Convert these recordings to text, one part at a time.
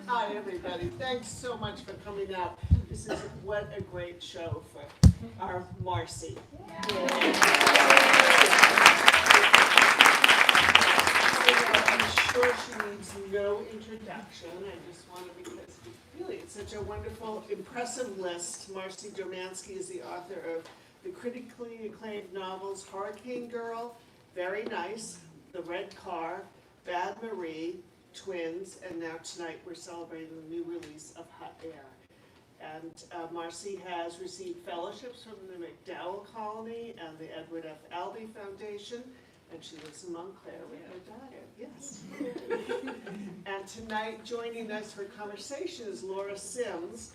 Hi, everybody. Thanks so much for coming out. This is what a great show for our Marcy. I'm sure she needs no introduction. I just want to, because really it's such a wonderful, impressive list. Marcy Dermansky is the author of the critically acclaimed novels Hurricane Girl, Very Nice, The Red Car, Bad Marie, Twins, and now tonight we're celebrating the new release of Hot Air. And Marcy has received fellowships from the McDowell Colony and the Edward F. Albee Foundation, and she lives in Montclair with her daughter, yes. And tonight, joining us for conversation is Laura Sims.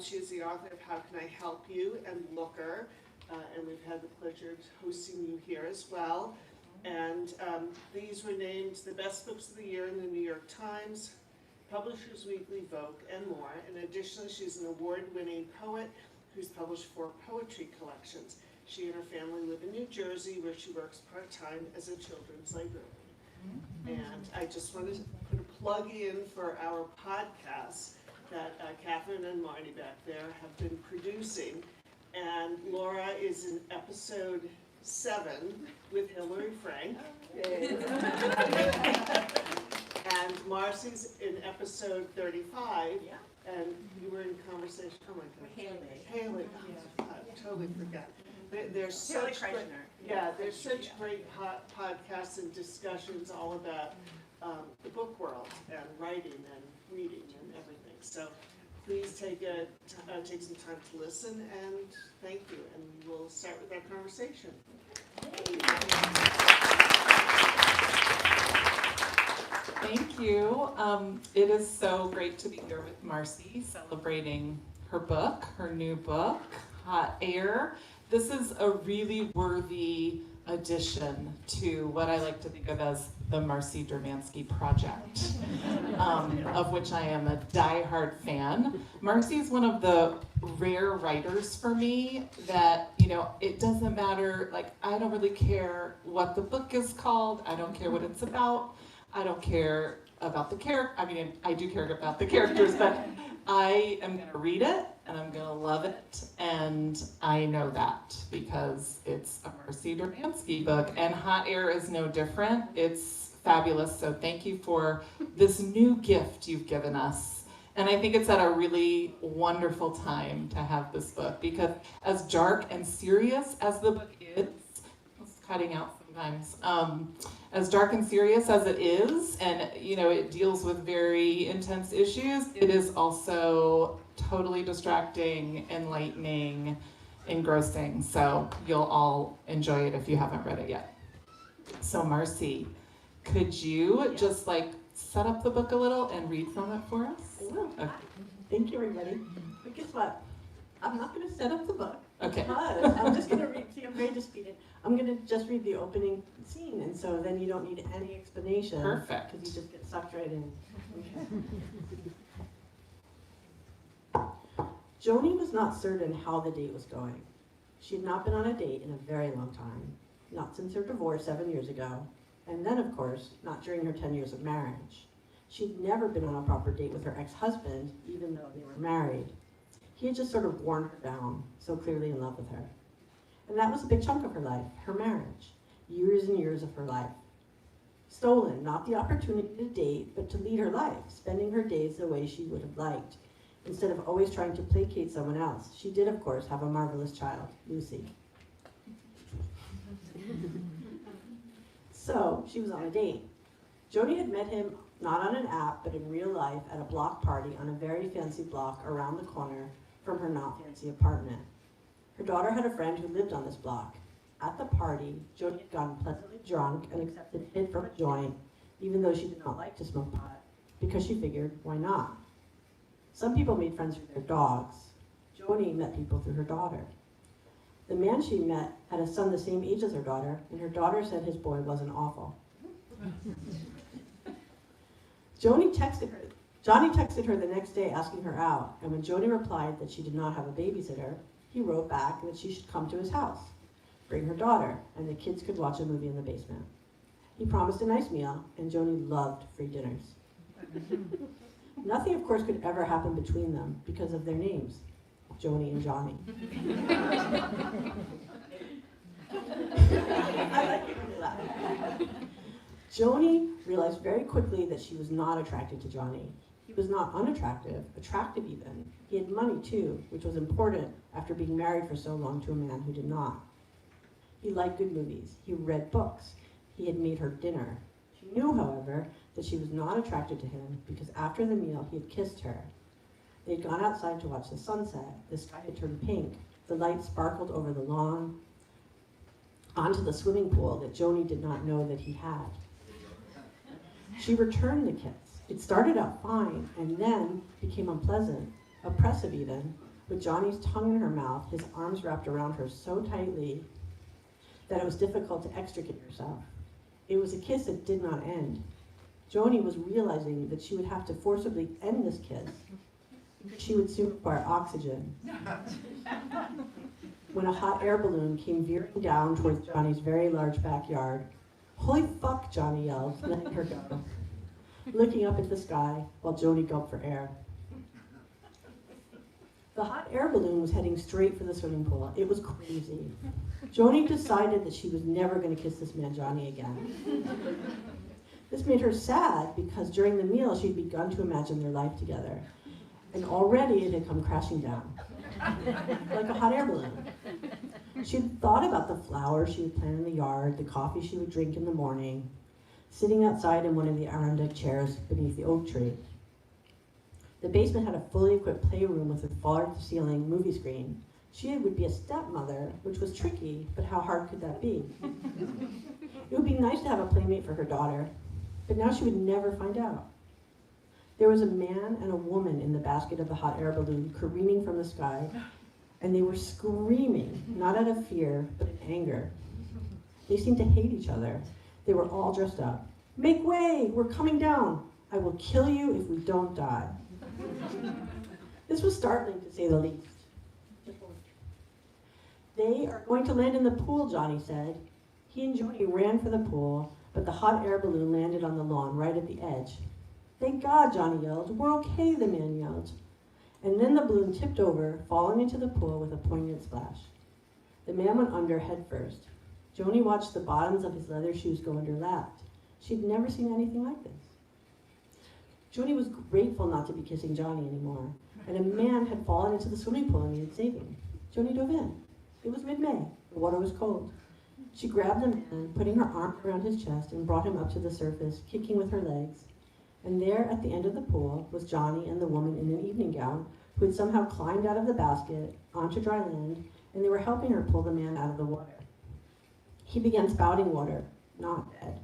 She is the author of How Can I Help You and Looker, and we've had the pleasure of hosting you here as well. And these were named the best books of the year in the New York Times, Publishers Weekly, Vogue, and more. And additionally, she's an award-winning poet who's published 4 poetry collections. She and her family live in New Jersey, where she works part-time as a children's librarian. And I just wanted to put a plug in for our podcast that Catherine and Marty back there have been producing. And Laura is in episode 7 with Hillary Frank. And Marcy's in episode 35. Yeah. And you were in conversation, oh my God. Haley. Oh, I totally forgot. There's such great, there's such great podcasts and discussions all about the book world and writing and reading and everything. So please take some time to listen, and thank you. And we'll start with our conversation. Thank you. It is so great to be here with Marcy, celebrating her book, her new book, Hot Air. This is a really worthy addition to what I like to think of as the Marcy Dermansky Project, of which I am a diehard fan. Marcy is one of the rare writers for me that, it doesn't matter, I don't really care what the book is called, I don't care what it's about, I don't care about the character, I do care about the characters, but I am going to read it, and I'm going to love it, and I know that because it's a Marcy Dermansky book, and Hot Air is no different. It's fabulous, so thank you for this new gift you've given us. And I think it's at a really wonderful time to have this book, because as dark and serious as the book is, it's cutting out sometimes, as dark and serious as it is, and it deals with very intense issues, it is also totally distracting, enlightening, engrossing, so you'll all enjoy it if you haven't read it yet. So Marcy, could you just set up the book a little and read from it for us? I will. Okay. Thank you, everybody. But guess what? I'm not going to set up the book. Okay. Because I'm just going to read. See, I'm very disputed. I'm going to just read the opening scene, and so then you don't need any explanation. Perfect. Because you just get sucked right in. Okay. Joni was not certain how the date was going. She had not been on a date in a very long time. Not since her divorce 7 years ago. And then, of course, not during her 10 years of marriage. She'd never been on a proper date with her ex-husband, even though they were married. He had just sort of worn her down, so clearly in love with her. And that was a big chunk of her life, her marriage. Years and years of her life. Stolen, not the opportunity to date, but to lead her life, spending her days the way she would have liked, instead of always trying to placate someone else. She did, of course, have a marvelous child, Lucy. So, she was on a date. Joni had met him not on an app, but in real life at a block party on a very fancy block around the corner from her not fancy apartment. Her daughter had a friend who lived on this block. At the party, Joni had gotten pleasantly drunk and accepted a hit from a joint, even though she did not like to smoke pot, because she figured, why not? Some people made friends through their dogs. Joni met people through her daughter. The man she met had a son the same age as her daughter, and her daughter said his boy wasn't awful. Johnny texted her the next day asking her out, and when Joni replied that she did not have a babysitter, he wrote back that she should come to his house, bring her daughter, and the kids could watch a movie in the basement. He promised a nice meal, and Joni loved free dinners. Nothing, of course, could ever happen between them because of their names, Joni and Johnny. I like it when you laugh. Joni realized very quickly that she was not attracted to Johnny. He was not unattractive, attractive even. He had money too, which was important after being married for so long to a man who did not. He liked good movies. He read books. He had made her dinner. She knew, however, that she was not attracted to him because after the meal he had kissed her. They had gone outside to watch the sunset. The sky had turned pink. The light sparkled over the lawn onto the swimming pool that Joni did not know that he had. She returned the kiss. It started out fine and then became unpleasant, oppressive even, with Johnny's tongue in her mouth, his arms wrapped around her so tightly that it was difficult to extricate herself. It was a kiss that did not end. Joni was realizing that she would have to forcibly end this kiss because she would soon require oxygen. When a hot air balloon came veering down towards Johnny's very large backyard, "Holy fuck," Johnny yelled, letting her go, looking up at the sky while Joni gulped for air. The hot air balloon was heading straight for the swimming pool. It was crazy. Joni decided that she was never going to kiss this man Johnny again. This made her sad because during the meal she'd begun to imagine their life together. And already it had come crashing down, like a hot air balloon. She'd thought about the flowers she would plant in the yard, the coffee she would drink in the morning, sitting outside in one of the Adirondack chairs beneath the oak tree. The basement had a fully equipped playroom with a floor-to-ceiling movie screen. She would be a stepmother, which was tricky, but how hard could that be? It would be nice to have a playmate for her daughter, but now she would never find out. There was a man and a woman in the basket of the hot air balloon careening from the sky, and they were screaming, not out of fear, but in anger. They seemed to hate each other. They were all dressed up. "Make way, we're coming down. I will kill you if we don't die." This was startling, to say the least. "They are going to land in the pool," Johnny said. He and Joni ran for the pool, but the hot air balloon landed on the lawn right at the edge. "Thank God," Johnny yelled. "We're okay," the man yelled. And then the balloon tipped over, falling into the pool with a poignant splash. The man went under head first. Joni watched the bottoms of his leather shoes go under lapped. She'd never seen anything like this. Joni was grateful not to be kissing Johnny anymore, and a man had fallen into the swimming pool and needed saving. Joni dove in. It was mid-May. The water was cold. She grabbed the man, putting her arm around his chest, and brought him up to the surface, kicking with her legs. And there, at the end of the pool, was Johnny and the woman in an evening gown, who had somehow climbed out of the basket onto dry land, and they were helping her pull the man out of the water. He began spouting water, not dead,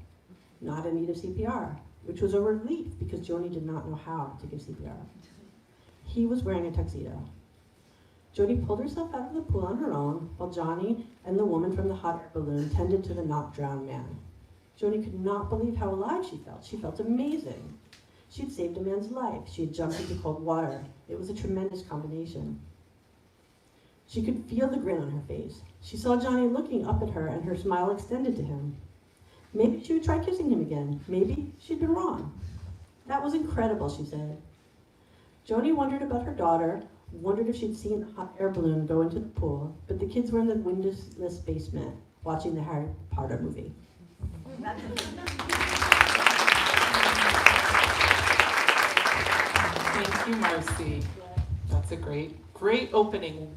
not in need of CPR, which was a relief because Joni did not know how to give CPR. He was wearing a tuxedo. Joni pulled herself out of the pool on her own, while Johnny and the woman from the hot air balloon tended to the not drowned man. Joni could not believe how alive she felt. She felt amazing. She had saved a man's life. She had jumped into cold water. It was a tremendous combination. She could feel the grin on her face. She saw Johnny looking up at her, and her smile extended to him. Maybe she would try kissing him again. Maybe she'd been wrong. That was incredible, she said. Joni wondered about her daughter, wondered if she'd seen the hot air balloon go into the pool, but the kids were in the windowless basement watching the Harry Potter movie. Thank you, Marcy. That's a great opening.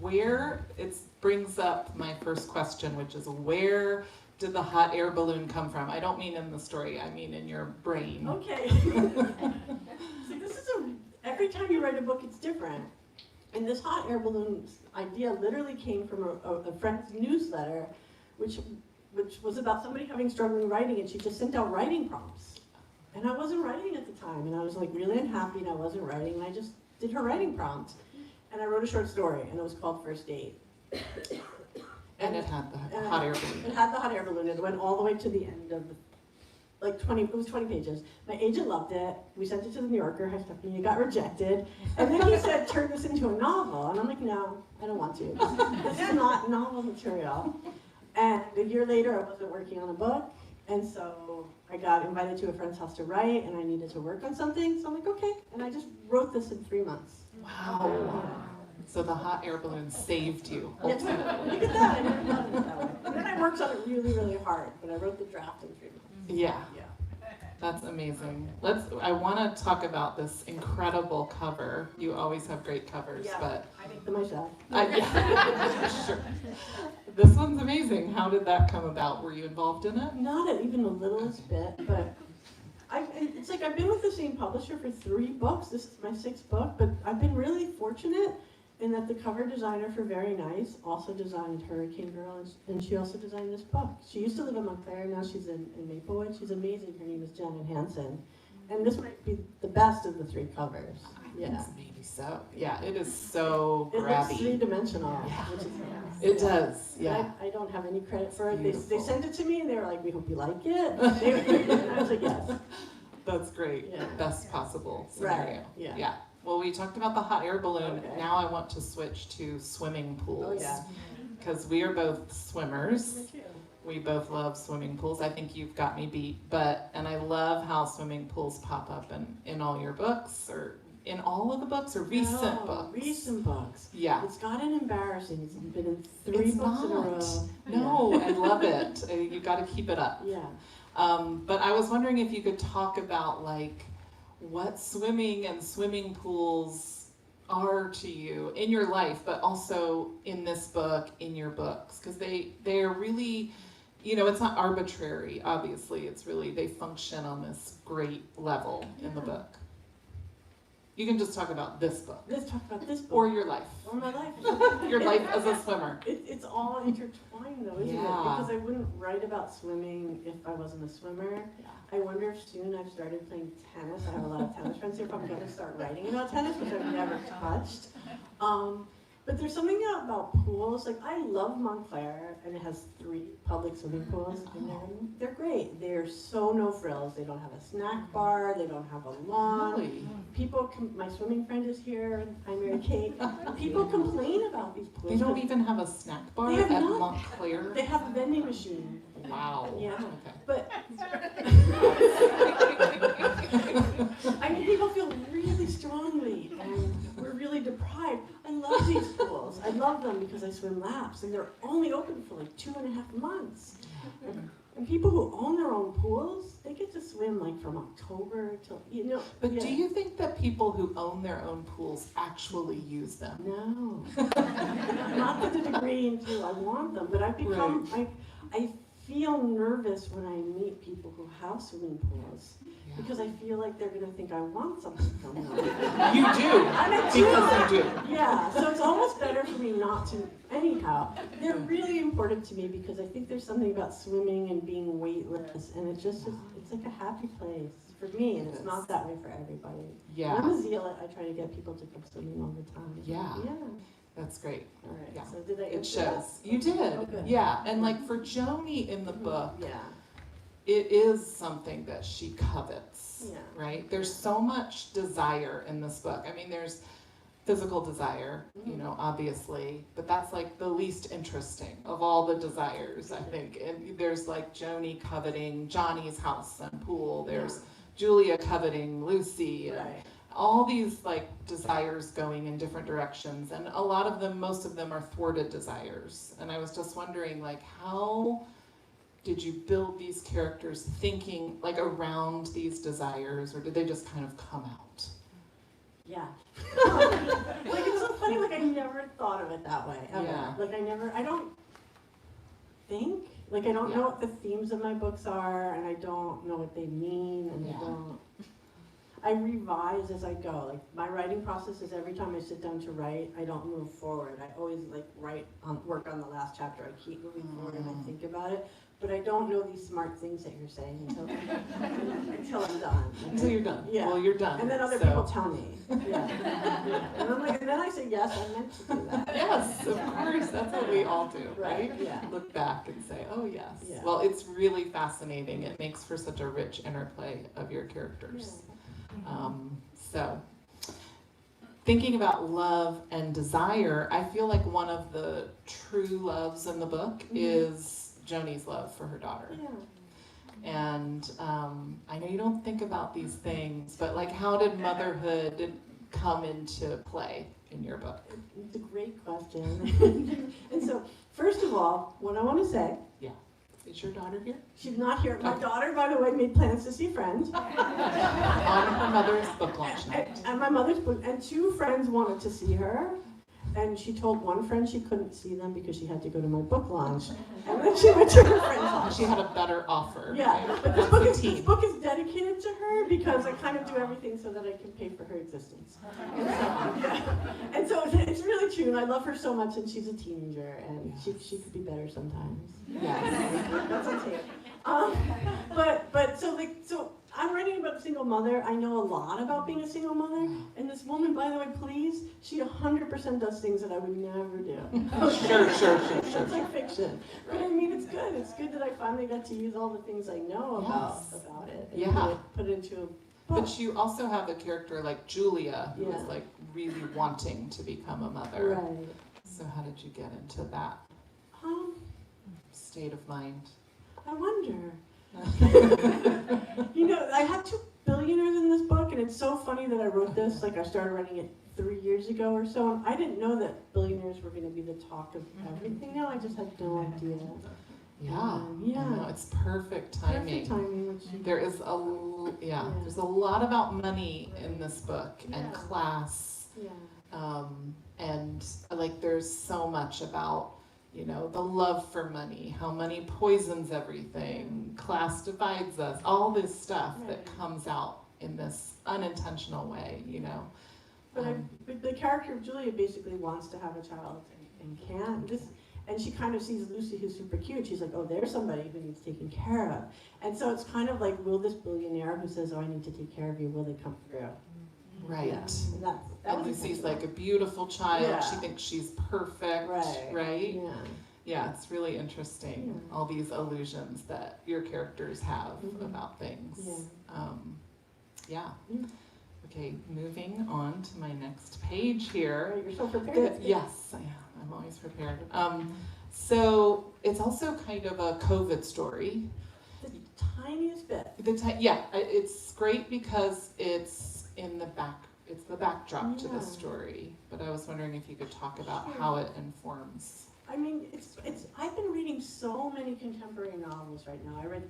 It brings up my first question, which is where did the hot air balloon come from? I don't mean in the story, I mean in your brain. Okay. So this is every time you write a book, it's different. And this hot air balloon idea literally came from a friend's newsletter, which was about somebody having struggling writing, and she just sent out writing prompts. And I wasn't writing at the time, and I was like really unhappy, and I wasn't writing, and I just did her writing prompts. And I wrote a short story, and it was called First Date. And it had the hot air balloon. It had the hot air balloon. It went all the way to the end of it was 20 pages. My agent loved it. We sent it to the New Yorker. Hi, Stephanie. It got rejected. And then he said, turn this into a novel. And I'm like, no, I don't want to. This is not novel material. And a year later, I wasn't working on a book. And so I got invited to a friend's house to write, and I needed to work on something, so I'm like, okay. And I just wrote this in 3 months. Wow. So the hot air balloon saved you, Yeah, ultimately. look at that, I never thought of it that way. And then I worked on it really, really hard, but I wrote the draft in 3 months. Yeah. Yeah. That's amazing. I want to talk about this incredible cover. You always have great covers, Yeah. but I make them myself. yeah, sure. This one's amazing. How did that come about? Were you involved in it? Not even the littlest bit, but it's like I've been with the same publisher for 3 books. This is my 6th book, but I've been really fortunate in that the cover designer for Very Nice also designed Hurricane Girl, and she also designed this book. She used to live in Montclair, now she's in Maplewood. She's amazing. Her name is Janet Hansen. And this might be the best of the 3 covers. Yeah. Maybe so. Yeah, it is so It looks grabby. 3-dimensional, Yeah. which is nice. It does, And yeah. I don't have any credit for it. They Beautiful. sent it to me and they were like, we hope you like it. And I was like, yes. That's great. Yeah. Best possible scenario. Right, yeah. Yeah. Well, we talked about the hot air balloon. Okay. Now I want to switch to swimming pools. Oh, yeah. Because we are both swimmers. Me too. We both love swimming pools. I think you've got me beat, and I love how swimming pools pop up in all your books, or in all of the books, or recent No, books. Recent books. Yeah. It's gotten embarrassing. It's been in 3 It's books in a not. row. No, I love it. You got to keep it up. Yeah. But I was wondering if you could talk about like what swimming and swimming pools are to you in your life, but also in this book, in your books, because they're really, it's not arbitrary, obviously. It's really, they function on this great level in the book. You can just talk about this book. Let's talk about this book. Or your life. Or my life. Your life as a swimmer. It's all intertwined though, isn't it? Yeah. Because I wouldn't write about swimming if I wasn't a swimmer. Yeah. I wonder if soon I've started playing tennis. I have a lot of tennis friends here. I'm going to start writing about tennis, which I've never touched. But there's something about pools. Like, I love Montclair, and it has 3 public swimming pools, and they're great. They're so no frills. They don't have a snack bar. They don't have a lawn. Really? My swimming friend is here. I'm Mary Kate. People complain about these pools. They don't even have a snack bar They have at not. Montclair? They have a vending machine. Wow. Yeah. Okay. But I mean, people feel really strongly, and we're really deprived. I love these pools. I love them because I swim laps, and they're only open for like 2.5 months. And people who own their own pools, they get to swim like from October till, But yeah. do you think that people who own their own pools actually use them? No. Not to the degree into I want them, but I've become, I feel nervous when I meet people who have swimming pools. Because I feel like they're gonna think I want something from them. You do, I do. because you do. Yeah, so it's almost better for me not to. Anyhow, they're really important to me because I think there's something about swimming and being weightless, and it's like a happy place for me, and it's not that way for everybody. Yeah. I'm a zealot. I try to get people to come swimming all the time. Yeah. Yeah. That's great. All right. Yeah. So did I It answer that? shows. You did. Oh, good. Yeah. And like for Joni in the book, Yeah. it is something that she covets, Yeah. right? There's so much desire in this book. I mean, there's physical desire, obviously, but that's like the least interesting of all the desires, I think. And there's like Joni coveting Johnny's house and pool. There's Julia coveting Lucy. And Right. all these like desires going in different directions, and a lot of them, most of them are thwarted desires. And I was just wondering, like, how did you build these characters thinking like around these desires, or did they just kind of come out? Yeah. Like, it's so funny, like, I never thought of it that way, ever. Yeah. Like, I don't think, like, I don't know what the themes of my books are, and I don't know what they mean, and I revise as I go. Like, my writing process is every time I sit down to write, I don't move forward. I always, like, work on the last chapter. I keep moving forward and I think about it. But I don't know these smart things that you're saying until I'm done. Until you're done. Yeah. Well, you're done. And then other so. people tell me. Yeah. And I'm like, and then I say, yes, I meant to do that. Yes, of course. That's what we all do, right? Yeah. Look back and say, oh yes. Yeah. Well, it's really fascinating. It makes for such a rich interplay of your characters. So, thinking about love and desire, I feel like one of the true loves in the book is Joni's love for her daughter. Yeah. And I know you don't think about these things, but like, how did motherhood come into play in your book? It's a great question. And so, first of all, what I want to say, Is your daughter here? she's not here. My Okay. daughter, by the way, made plans to see friends. On her mother's book launch night. And my mother's book, and two friends wanted to see her. And she told one friend she couldn't see them because she had to go to my book launch. And then she went to her friend's house. She had a better offer. Yeah, right? but That's a this team. book is dedicated to her because I kind of do everything so that I can pay for her existence. And so it's really true, and I love her so much, and she's a teenager, and she could be better sometimes. Yes. That's okay. But so I'm writing about a single mother. I know a lot about being a single mother, and this woman, by the way, please, she 100% does things that I would never do. Sure. It's like fiction. But I mean, it's good. It's good that I finally got to use all the things I know about it. And put it into a book. But you also have a character like Julia, who is Yeah. like really wanting to become a mother. Right. So how did you get into that state of mind? I wonder. I have two billionaires in this book, and it's so funny that I wrote this. Like, I started writing it 3 years ago or so, and I didn't know that billionaires were going to be the talk of everything now. I just had no idea. Yeah. No, it's perfect timing. Perfect timing. Which There is there's a lot about money in this book and class. And like there's so much about, the love for money, how money poisons everything, class divides us, all this stuff that comes out in this unintentional way, But the character of Julia basically wants to have a child and can't. And she kind of sees Lucy, who's super cute. She's like, oh, there's somebody who needs taken care of. And so it's kind of like, will this billionaire who says, oh, I need to take care of you, will they come through? Right. Yeah. And Lucy's like a beautiful child. Yeah. She thinks she's perfect. Right? Yeah. Yeah, it's really interesting. All these illusions that your characters have about things. Yeah. Okay, moving on to my next page here. Oh, you're so prepared. Yes, I am. I'm always prepared. So it's also kind of a COVID story. The tiniest bit. It's great because it's in the the backdrop to the story. But I was wondering if you could talk about how it informs. I mean, I've been reading so many contemporary novels right now. I read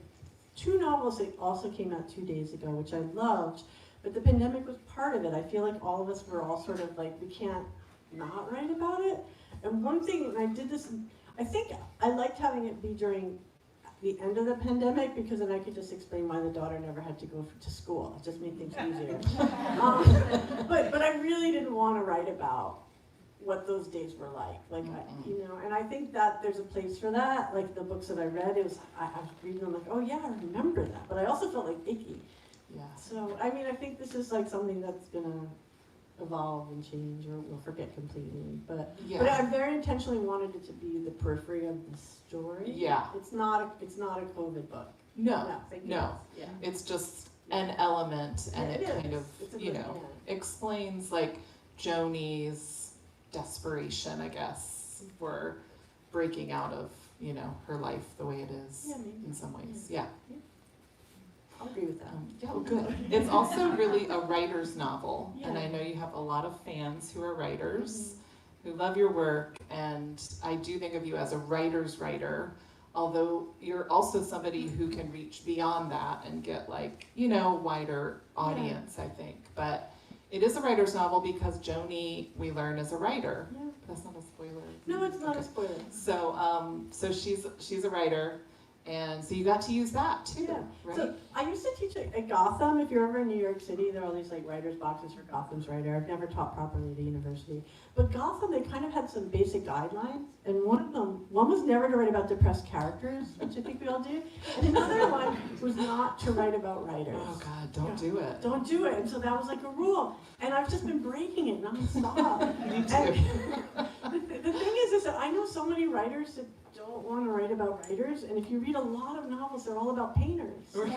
2 novels that also came out 2 days ago, which I loved, but the pandemic was part of it. I feel like all of us were all sort of like, we can't not write about it. And one thing, and I did this, I think I liked having it be during the end of the pandemic, because then I could just explain why the daughter never had to go to school. It just made things easier. But I really didn't want to write about what those days were like. And I think that there's a place for that. Like the books that I read, I was reading them like, oh yeah, I remember that. But I also felt like icky. Yeah. So, I mean, I think this is like something that's gonna evolve and change, or we'll forget completely. But I very intentionally wanted it to be the periphery of the story. Yeah. It's not a COVID book. No. Yeah. It's just an element, and Yeah, it kind of, It's a good- explains like Joni's desperation, I guess, for breaking out of, her life the way it is maybe. in some ways. Yeah. I'll agree with that. Good. It's also really a writer's novel, and I know you have a lot of fans who are writers, who love your work, and I do think of you as a writer's writer, although you're also somebody who can reach beyond that and get wider audience, I think. But it is a writer's novel because Joni, we learn, is a writer. Yeah. That's not a spoiler. No, it's not a spoiler. So she's a writer, and so you got to use that too, Yeah. right? So I used to teach at Gotham. If you're ever in New York City, there are all these writers' boxes for Gotham's writer. I've never taught properly at a university. But Gotham, they kind of had some basic guidelines. And one was never to write about depressed characters, which I think we all do. And another one was not to write about writers. Oh God, don't do it. Don't do it. And so that was like a rule. And I've just been breaking it nonstop. Me too. The thing is that I know so many writers that don't want to write about writers, and if you read a lot of novels, they're all about painters. So I'm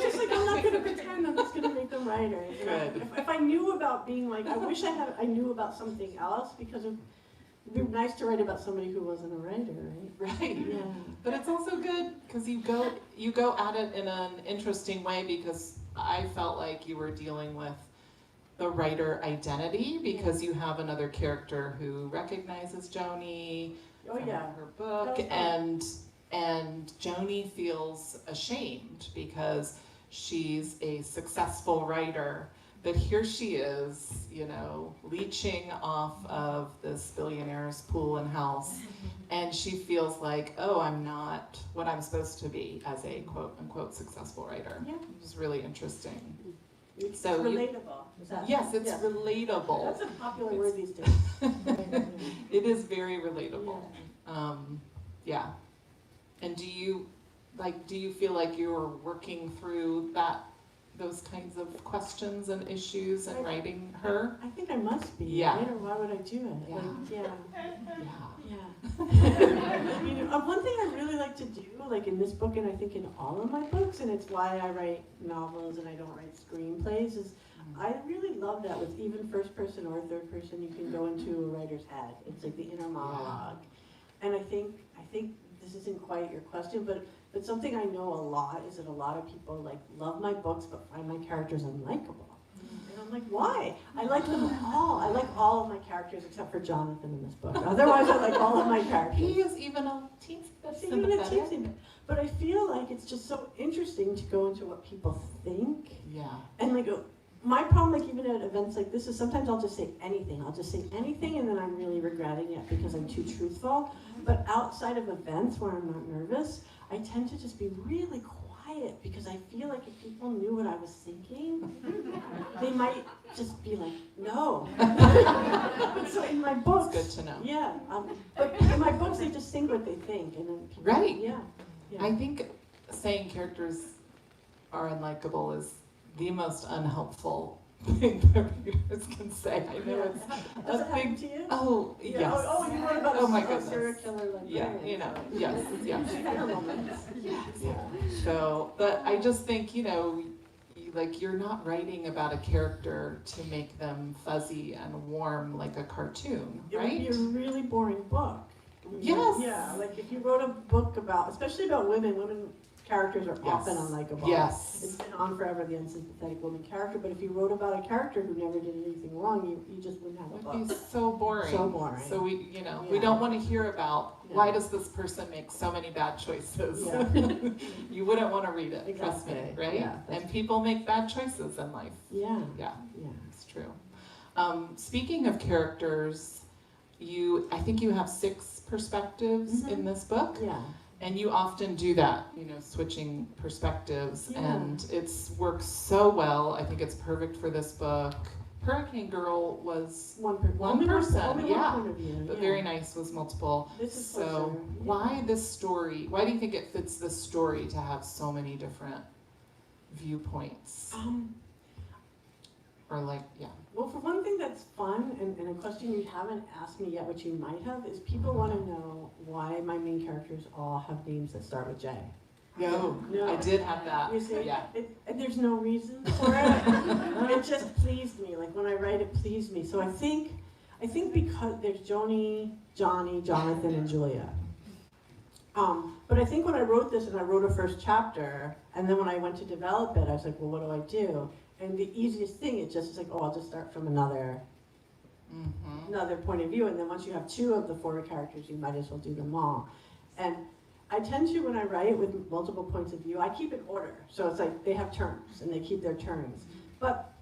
just like, I'm not going to pretend, I'm just going to make them writers. Good. If I knew about being I wish I knew about something else, because It'd be nice to write about somebody who wasn't a writer, right? Right. Yeah. But it's also good because you go at it in an interesting way, because I felt like you were dealing with the writer identity, because you have another character who recognizes Joni Oh, from yeah. her book, That was and Joni feels ashamed because she's a successful writer, but here she is, leeching off of this billionaire's pool and house, and she feels like, oh, I'm not what I'm supposed to be as a quote unquote successful writer. Yeah. It was really interesting. It's So you- relatable. Is that? Yes, it's Yeah. Relatable. That's a popular word these days. It is very relatable. Yeah. And do you feel like you're working through those kinds of questions and issues in writing her? I think I must be. Yeah. Right? Or why would I do it? Yeah. Yeah. One thing I really like to do, like in this book, and I think in all of my books, and it's why I write novels and I don't write screenplays, is I really love that with even first person or third person, you can go into a writer's head. It's like the inner monologue. And I think this isn't quite your question, but something I know a lot is that a lot of people like love my books but find my characters unlikable. And I'm like, why? I like them all. I like all of my characters except for Jonathan in this book. Otherwise, I like all of my characters. He is even a teensy bit Even a sympathetic. teensy bit. But I feel like it's just so interesting to go into what people think. Yeah. And like, my problem, like even at events like this, is sometimes I'll just say anything. I'll just say anything, and then I'm really regretting it because I'm too truthful. But outside of events where I'm not nervous, I tend to just be really quiet because I feel like if people knew what I was thinking, they might just be like, no. So in my books, It's good to know. yeah. But in my books, they just think what they think, and then people, Right. Yeah. I think saying characters are unlikable is the most unhelpful thing that readers can say. I know it's Does a it happen big. to you? Oh, Yeah. yes. Oh, you wrote about Oh my a goodness. serial killer librarian. Yeah, yes, yes. Fair moments. Yeah. So, but I just think, you're not writing about a character to make them fuzzy and warm like a cartoon, It would right? be a really boring book. Yes. Yeah, like if you wrote a book about, especially about women characters are often unlikable. Yes. It's been on forever, the unsympathetic woman character, but if you wrote about a character who never did anything wrong, you just wouldn't have a It book. would be so boring. So boring. So we Yeah. don't want to hear about Yeah. why does this person make so many bad choices. Yeah. You wouldn't want to read it, trust me, Exactly. right? Yeah, that's And people make bad choices in life. Yeah. Yeah, Yeah. it's true. Speaking of characters, I think you have 6 perspectives Mhm. in this book. Yeah. And you often do that, switching perspectives, Yeah. and it's works so well. I think it's perfect for this book. Hurricane Girl was One One person, only yeah. one point of view. but yeah. very nice, was multiple. This is So closer. Yeah. why this story? Why do you think it fits this story to have so many different viewpoints? Or Well, for one thing that's fun, and a question you haven't asked me yet, which you might have, is people want to know why my main characters all have names that start with J. No, No. I did have that. You see, Yeah. and there's no reason for it. It just pleased me. Like when I write, it pleased me. So I think because there's Joni, Johnny, Jonathan, and Julia. But I think when I wrote this and I wrote a first chapter, and then when I went to develop it, I was like, well, what do I do? And the easiest thing, it just is like, oh, I'll just start from another point of view. And then once you have 2 of the 4 characters, you might as well do them all. And I tend to, when I write with multiple points of view, I keep it order. So it's like they have terms and they keep their turns. But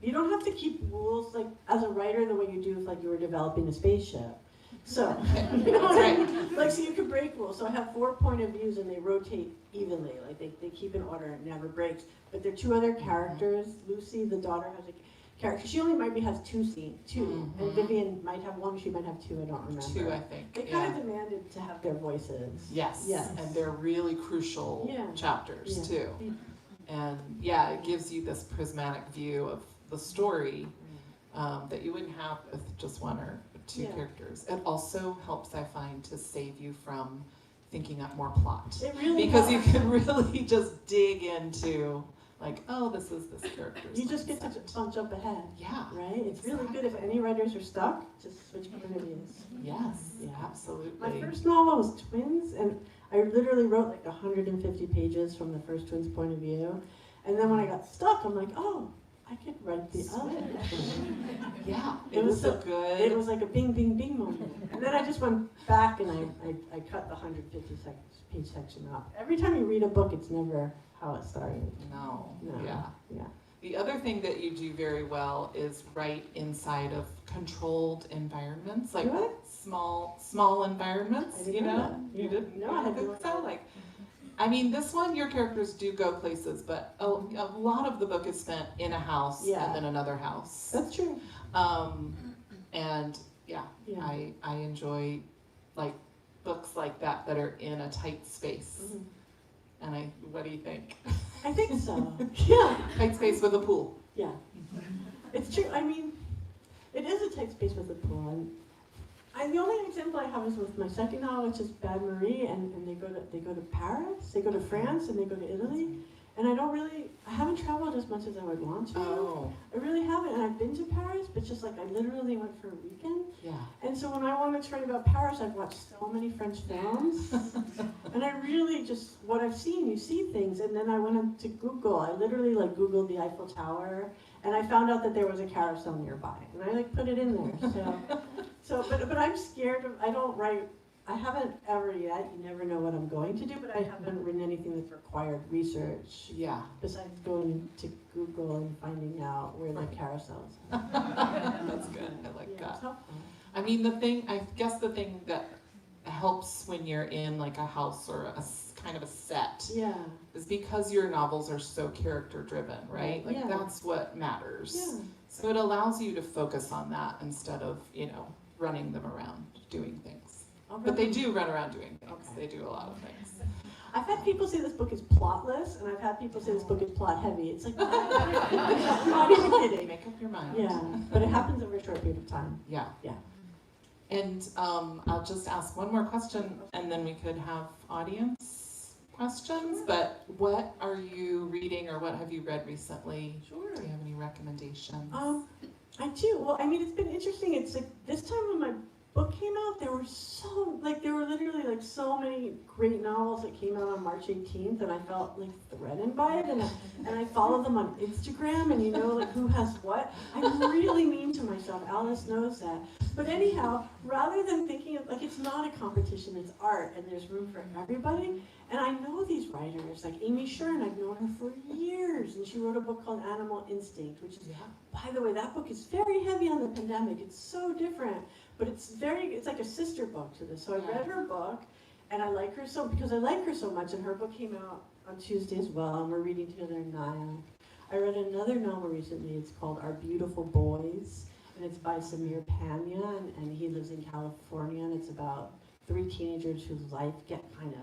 you don't have to keep rules like as a writer the way you do if like you were developing a spaceship. So, you know what I mean? Like, so you can break rules. So I have 4 point of views and they rotate evenly. Like they keep in order and it never breaks. But there are 2 other characters. Lucy, the daughter, has a character. She only maybe has 2 scenes, 2. And Vivian might have 1, she might have 2, I don't remember. 2, I think. They kind of demanded to have their voices. Yes. Yes. And they're really crucial Yeah. chapters Yeah. too. And yeah, it gives you this prismatic view of the story that you wouldn't have with just 1 or 2 Yeah. characters. It also helps, I find, to save you from thinking up more plot. It really Because helps. you can really just dig into like, oh, this is this character's You just get to mindset. jump ahead, Yeah, right? It's really good if any writers are stuck, just switch point of views. yes, Yeah. absolutely. My first novel was Twins, and I literally wrote like 150 pages from the first twins' point of view. And then when I got stuck, I'm like, oh, I could write the other twin. Yeah, It was a so- good. It was like a bing, bing, bing moment. And then I just went back and I cut the 150-page section out. Every time you read a book, it's never how it started. No, No. yeah. Yeah. The other thing that you do very well is write inside of controlled environments, like Do I? small environments, I didn't you know know? that. You Yeah. didn't? No, You I had didn't no think so? idea. Like, I mean, this one, your characters do go places, but a lot of the book is spent in a house Yeah. and then another house. That's true. And yeah, Yeah. I enjoy like books like that that are in a tight space. Mhm. And what do you think? I think so. Yeah. Tight space with a pool. Yeah. It's true. I mean, it is a tight space with a pool. And the only example I have is with my second novel, which is Bad Marie, and they go to Paris, they go to France, and they go to Italy. And I haven't traveled as much as I would want to. Oh, I really haven't, and I've been to Paris, but just like I literally went for a weekend. yeah. And so when I wanted to write about Paris, I've watched so many French films, and I really just, what I've seen, you see things, and then I went into Google, I literally like Googled the Eiffel Tower, and I found out that there was a carousel nearby, and I like put it in there, but I'm scared of, I haven't ever yet, you never know what I'm going to do, but I haven't written anything that's required research, Yeah. besides going to Google and finding out where the carousels are. That's good. I like Yeah, that. it's helpful. I mean, I guess the thing that helps when you're in like a house or kind of a set Yeah. is because your novels are so character driven, right? Like Yeah. that's what matters. Yeah. So it allows you to focus on that instead of, running them around doing things. But they do run around doing things. Okay. They do a lot of things. I've had people say this book is plotless, and I've had people say this book is plot heavy. It's like, I'm not even kidding. Make up your mind. Yeah, but it happens over a short period of time. Yeah. Yeah. And I'll just ask one more question, and then we could have audience questions. But what are you reading, or what have you read recently? Sure. Do you have any recommendations? I do. Well, I mean, it's been interesting. It's like this time when my book came out, there were literally like so many great novels that came out on March 18th, and I felt like threatened by it, and I follow them on Instagram, and like who has what. I'm really mean to myself. Alice knows that. But anyhow, rather than thinking of, like, it's not a competition, it's art, and there's room for everybody. And I know these writers, like Amy Shern, I've known her for years, and she wrote a book called Animal Instinct, which is, by the way, that book is very heavy on the pandemic. It's so different, but it's like a sister book to this. So I read her book, and I like her because I like her so much, and her book came out on Tuesday as well, and we're reading together in Nyack. I read another novel recently, it's called Our Beautiful Boys, and it's by Samir Panya, and he lives in California, and it's about 3 teenagers whose life get kind of,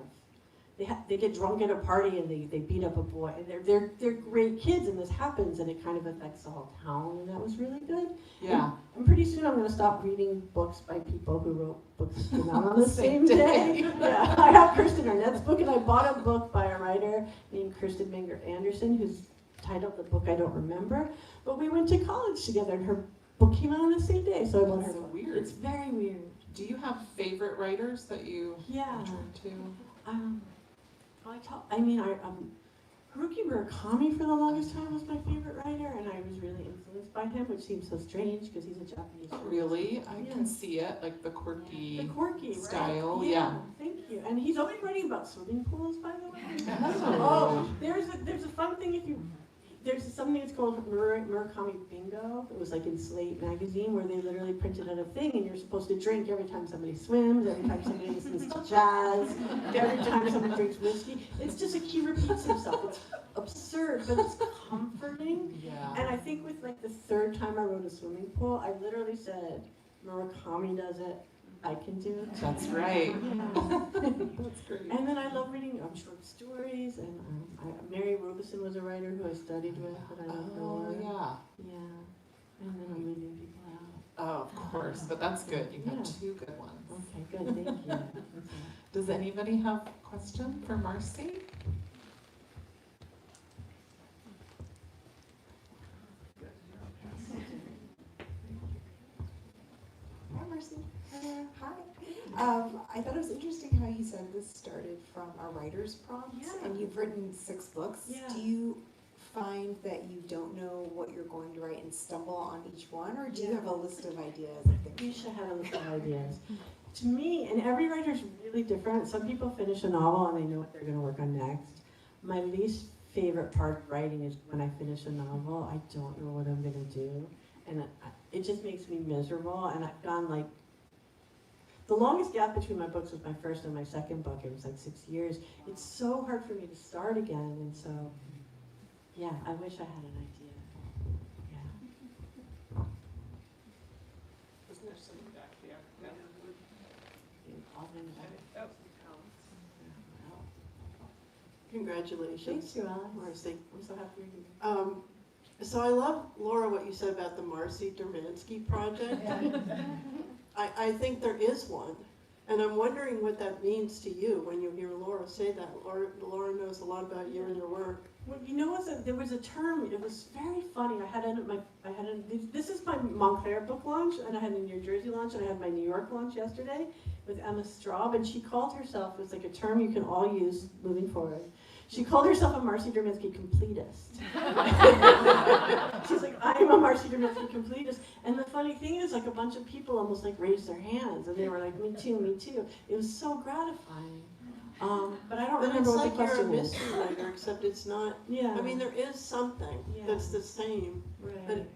they get drunk at a party and they beat up a boy, and they're great kids, and this happens, and it kind of affects the whole town, and that was really good. Yeah. And pretty soon I'm going to stop reading books by people who wrote books that came out on the same day. Yeah, I have Kirsten Arnett's book, and I bought a book by a writer named Kirsten Menger Anderson, who's titled the book I don't remember, but we went to college together, and her book came out on the same day, so I bought her So book. weird. It's very weird. Do you have favorite writers that you Yeah. turn to? Haruki Murakami for the longest time was my favorite writer, and I was really influenced by him, which seems so strange because he's a Japanese writer. Really? I Yeah. can see it, like the quirky. The quirky style, right? yeah. Thank you. And he's always writing about swimming pools, by the way. Oh. There's a fun thing there's something that's called Murakami Bingo. It was like in Slate magazine where they literally printed out a thing, and you're supposed to drink every time somebody swims, every time somebody listens to jazz, every time someone drinks whiskey. It's just like he repeats himself. It's absurd, but it's comforting. Yeah. And I think with like the third time I wrote a swimming pool, I literally said, Murakami does it, I can do it. That's right. Yeah. That's great. And then I love reading short stories, and Mary Robeson was a writer who I studied with, but I don't know her. Yeah. Yeah. And then I'm leaving people out. Oh, of course, but that's good. You have Yeah. 2 good ones. Okay, good, thank you. Does anybody have a question for Marcy? I thought it was interesting how he said this started from a writer's prompt, Yeah. and you've written 6 books. Yeah. Do you find that you don't know what you're going to write and stumble on each one, or do you Yeah. have a list of ideas and You things? should have a list of ideas. To me, and every writer's really different. Some people finish a novel and they know what they're going to work on next. My least favorite part of writing is when I finish a novel, I don't know what I'm going to do. And it just makes me miserable. And I've gone like, the longest gap between my books was my first and my second book. It was like 6 years. It's so hard for me to start again. And so, yeah, I wish I had an idea. Yeah. Wasn't there something back there? Yeah. I'll bring it back. Oh, Well, Congratulations, thanks, you, Alice. Marcy. I'm so happy you're here. So I love, Laura, what you said about the Marcy Dermansky project. I think there is one, and I'm wondering what that means to you when you hear Laura say that. Laura knows a lot about you and your work. Well, you know what? There was a term. It was very funny. This is my Montclair book launch, and I had a New Jersey launch, and I had my New York launch yesterday with Emma Straub, and she called herself. It was like a term you can all use moving forward. She called herself a Marcy Dermansky completist. She's like, I am a Marcy Dermansky completist. And the funny thing is, like, a bunch of people almost like raised their hands, and they were like, me too, me too. It was so gratifying. But I don't But remember it's what the like you're a question is. mystery writer, except it's not. Yeah. I mean, there is something Yeah. that's the same, Right. but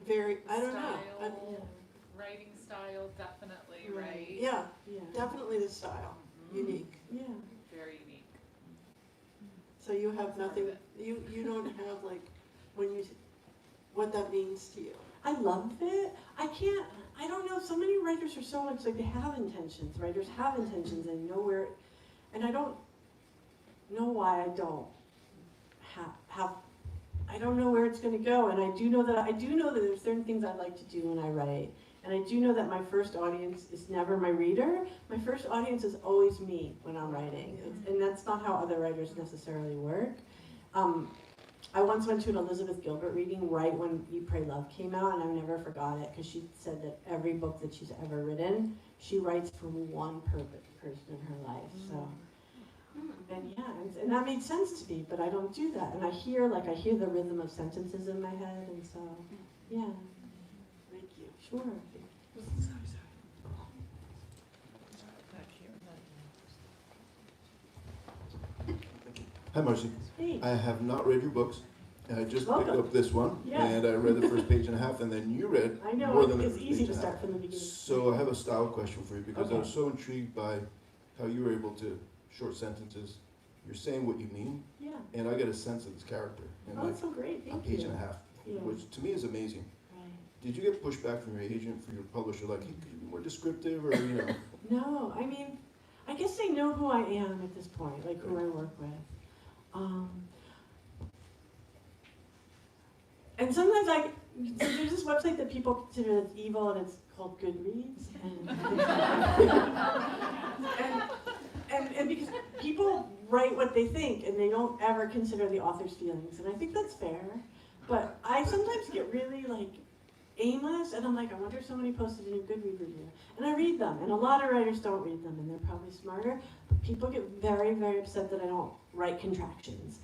I don't know. Style, Yeah. writing style, definitely, Right. right? Yeah, Yeah. definitely the style, unique. Yeah. Very unique. So you have nothing, you don't have like, what that means to you. I love it. I don't know, so many writers are so much like they have intentions. Writers have intentions and know where, and I don't know why I don't have I don't know where it's going to go. And I do know that there's certain things I like to do when I write. And I do know that my first audience is never my reader. My first audience is always me when I'm writing. And that's not how other writers necessarily work. I once went to an Elizabeth Gilbert reading right when Eat, Pray, Love came out, and I never forgot it because she said that every book that she's ever written, she writes for one person in her life. So, and yeah, and that made sense to me, but I don't do that. And I hear the rhythm of sentences in my head, and so, yeah, Thank you. sure. Hi, Marcy. Hey, I have not read your books. I just picked Welcome. up this one, Yeah. and I read the first page and a half, and then you read I know, more than the it's first easy page to and a start half. from the beginning. So I have a style question for you, because I Okay. was so intrigued by how you were able to, short sentences, you're saying what you mean, Yeah, and I get a sense of this character in oh, like that's so great, a thank page you. and a half, Yeah. which to me is amazing. Right. Did you get pushback from your agent, for your publisher, like, hey, could you be more descriptive, or, you know? No, I mean, I guess they know who I am at this point, like who I work with. And sometimes there's this website that people consider as evil, and it's called Goodreads, and because people write what they think, and they don't ever consider the author's feelings, and I think that's fair. But I sometimes get really like aimless, and I'm like, I wonder if somebody posted a new Goodreads review, and I read them, and a lot of writers don't read them, and they're probably smarter. But people get very, very upset that I don't write contractions.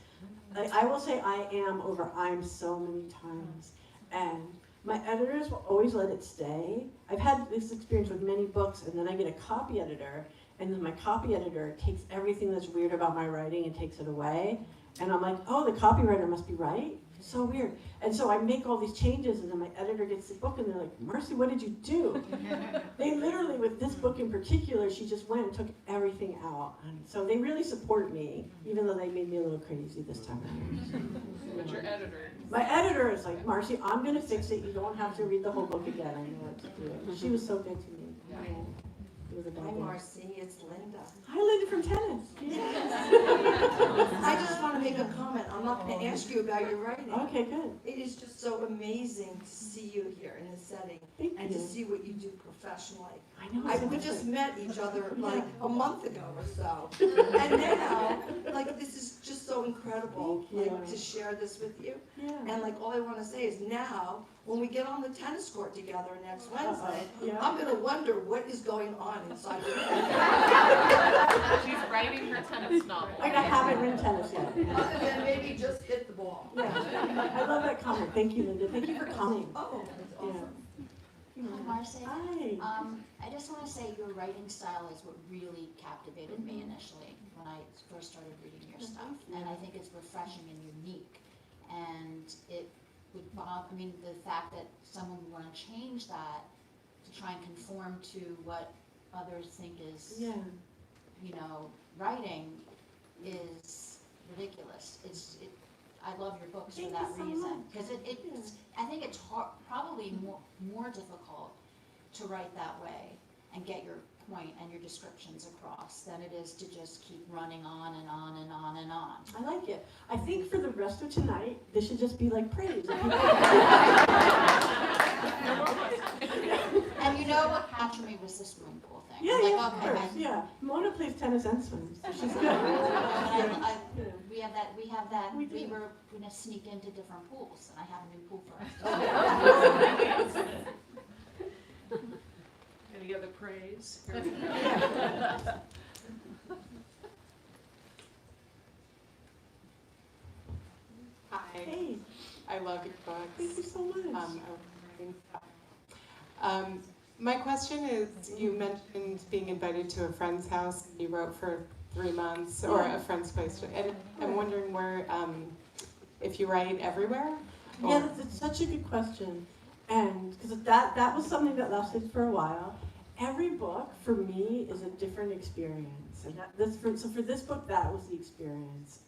I will say I am over I'm so many times, and my editors will always let it stay. I've had this experience with many books, and then I get a copy editor, and then my copy editor takes everything that's weird about my writing and takes it away, and I'm like, oh, the copywriter must be right? So weird. And so I make all these changes, and then my editor gets the book, and they're like, Marcy, what did you do? They literally, with this book in particular, she just went and took everything out. And so they really support me, even though they made me a little crazy this time. But your editor. My editor is like, Marcy, I'm going to fix it. You don't have to read the whole book again. I know what to do. She was so good to me. Yeah. It was a bad Hi day. Marcy, it's Linda. Hi, Linda from tennis. I just want to make a comment. I'm not going to ask you about your writing. Okay, good. It is just so amazing to see you here in this setting Thank and to you. see what you do professionally. I know. We it's just different. met each other like a month ago or so. And now, like, this is just so incredible, Thank you. like, to share this with you. Yeah. And like, all I want to say is now, when we get on the tennis court together next Wednesday, Yeah. I'm going to wonder what is going on inside. She's writing her tennis novel. I haven't written tennis yet. Other than maybe just hit the ball. Yeah. I love that comment. Thank you, Linda. Thank you for coming. Oh, that's awesome. Hi, Marcy. Hi. I just want to say your writing style is what really captivated me initially when I first started reading your stuff. And I think it's refreshing and unique. And it would bother, I mean, the fact that someone would want to change that to try and conform to what others think is, Yeah. you know, writing is ridiculous. I love your books for Thank that you so reason. much. Because I think it's probably more difficult to write that way and get your point and your descriptions across than it is to just keep running on and on and on and on. I like it. I think for the rest of tonight, this should just be like praise. And you know what captured me was the swimming pool thing. Yeah, I'm like, yeah, of okay, course, yeah. Mona plays tennis and swims, so she's good. I- we have that, We we do. were gonna sneak into different pools, and I have a new pool for us. Any other praise? Hi, Hey, I love your books. thank you so much. I'm writing stuff. My question is, you mentioned being invited to a friend's house, you wrote for 3 months, or a friend's place, and I'm wondering where, if you write everywhere? Yeah, it's such a good question. And because that was something that lasted for a while. Every book for me is a different experience. And so for this book, that was the experience.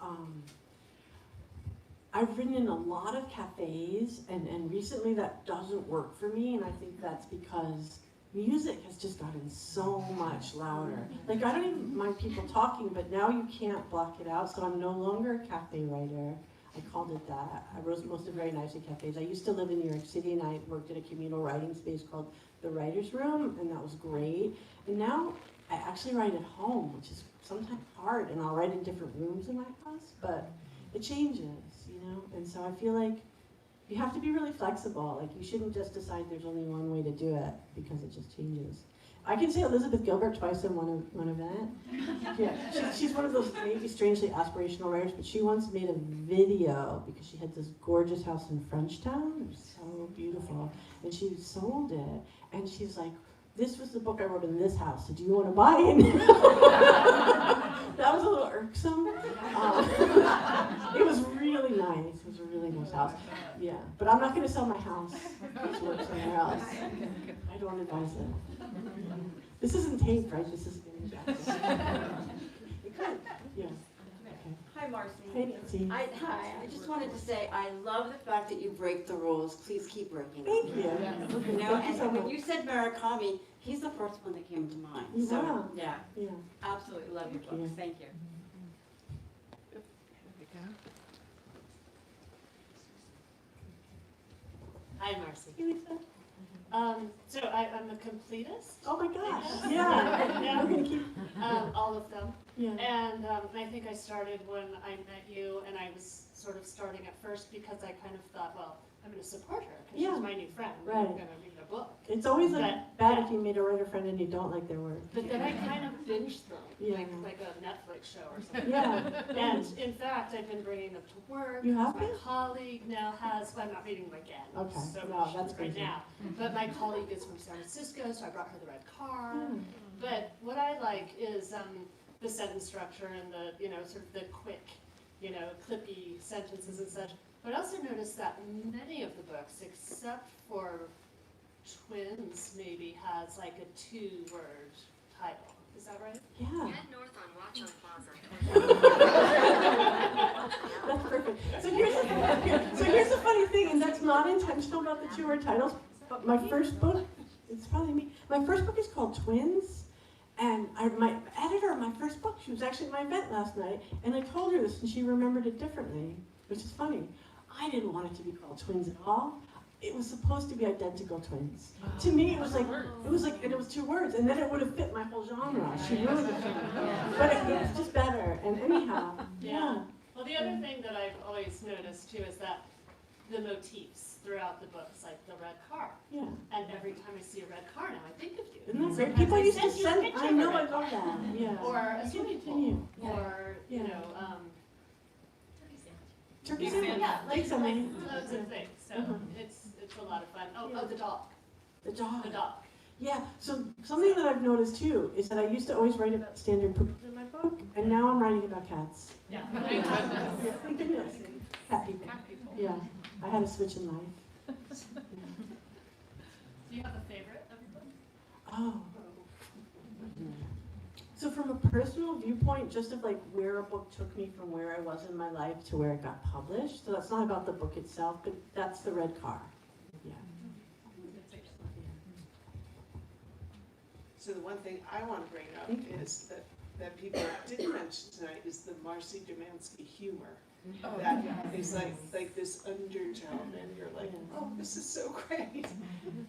I've written in a lot of cafes, and recently that doesn't work for me, and I think that's because music has just gotten so much louder. Like, I don't even mind people talking, but now you can't block it out, so I'm no longer a cafe writer. I called it that. I wrote most of very nice in cafes. I used to live in New York City, and I worked at a communal writing space called the Writer's Room, and that was great. And now I actually write at home, which is sometimes hard, and I'll write in different rooms in my house, but it changes, you know? And so I feel like you have to be really flexible. Like, you shouldn't just decide there's only one way to do it, because it just changes. I can say Elizabeth Gilbert twice in one event. Yeah, she's one of those maybe strangely aspirational writers, but she once made a video because she had this gorgeous house in Frenchtown. It was so beautiful. And she sold it. And she's like, this was the book I wrote in this house, so do you want to buy it? That was a little irksome. It was really nice. It was a really nice house. Yeah, but I'm not going to sell my house to work somewhere else. I don't advise it. This isn't taped, right? This is yeah. Okay. Hi, Marcy. Hey, Nancy. Hi, I just wanted to say, I love the fact that you break the rules. Please keep breaking them. Thank you. You know, Thank you so and when much. you said Murakami, he's the first one that came to mind. Yeah. So, yeah, Yeah. absolutely love your Thank you. books. Thank you. There we go. Hi, Marcy. Hey, Lisa. So I'm a completist, Oh my gosh. Yeah. Yeah. We're gonna keep. all of them. Yeah. And I think I started when I met you, and I was sort of starting at first because I kind of thought, well, I'm going to support her because Yeah. she's my new friend. Right. I'm going to read her book. It's always like But- bad if you meet a writer friend and you don't like their work. But then I kind of binged them, Yeah. like a Netflix show or something. Yeah. And in fact, I've been bringing them to work. You have My been? colleague now has, well, I'm not reading them again. Okay. So No, much that's right crazy. now. But my colleague is from San Francisco, so I brought her the red car. Yeah. But what I like is the sentence structure and the, sort of the quick, clippy sentences and such. But I also noticed that many of the books, except for Twins, maybe has like a 2-word title. Is that right? Yeah. Head north on watchung Plaza. That's perfect. So here's the funny thing, and that's not intentional about the 2-word titles, but my first book, it's probably me, my first book is called Twins, and my editor of my first book, she was actually at my event last night, and I told her this, and she remembered it differently, which is funny. I didn't want it to be called Twins at all. It was supposed to be identical twins. To me, it was like, and it was 2 words, and then it would have fit my whole genre. She ruined it for me. But it was just better, and anyhow, yeah. Well, the other thing that I've always noticed too is that the motifs throughout the books, like the red car. Yeah. And every time I see a red car now, I think of you. Isn't that great? Sometimes People I used to send you a send, picture I of a know, I red love car. that, yeah. Or a swimming Continue. pool, or, you Yeah. know, Turkey Big sandwich. sandwich. yeah, like something. loads of things, so it's a lot of fun. Yeah. Oh, the dog, The dog. the dog. Yeah, so something that I've noticed too is that I used to always write about standard poodles in my book, and now I'm writing about cats. Yeah. Yeah, thank goodness. Cat people. Yeah, I had a switch in life. Do you have a favorite of your book? Oh. So from a personal viewpoint, just of like where a book took me from where I was in my life to where it got published. So that's not about the book itself, but that's the red car. Yeah. So the one thing I want to bring up is that people didn't mention tonight is the Marcy Dermansky humor. That is like this undertone, and you're like, oh, this is so great.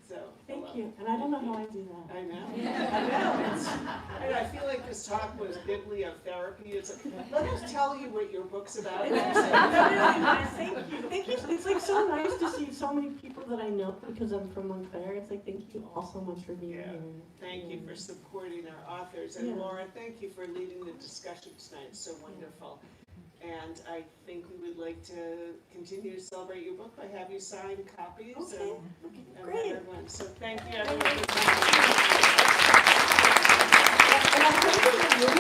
So Thank you. And I don't know how I do that. I know. I know. And I feel like this talk was bibliotherapy. It's like, let us tell you what your book's about. It's really nice. Thank you. Thank you. It's like so nice to see so many people that I know because I'm from Montclair. It's like thank you all so much for being Yeah. here. Thank you for supporting our authors. And Yeah. Laura, thank you for leading the discussion tonight. It's so wonderful. And I think we would like to continue to celebrate your book by have you sign copies Okay. and Great. everyone. So thank you everyone for coming.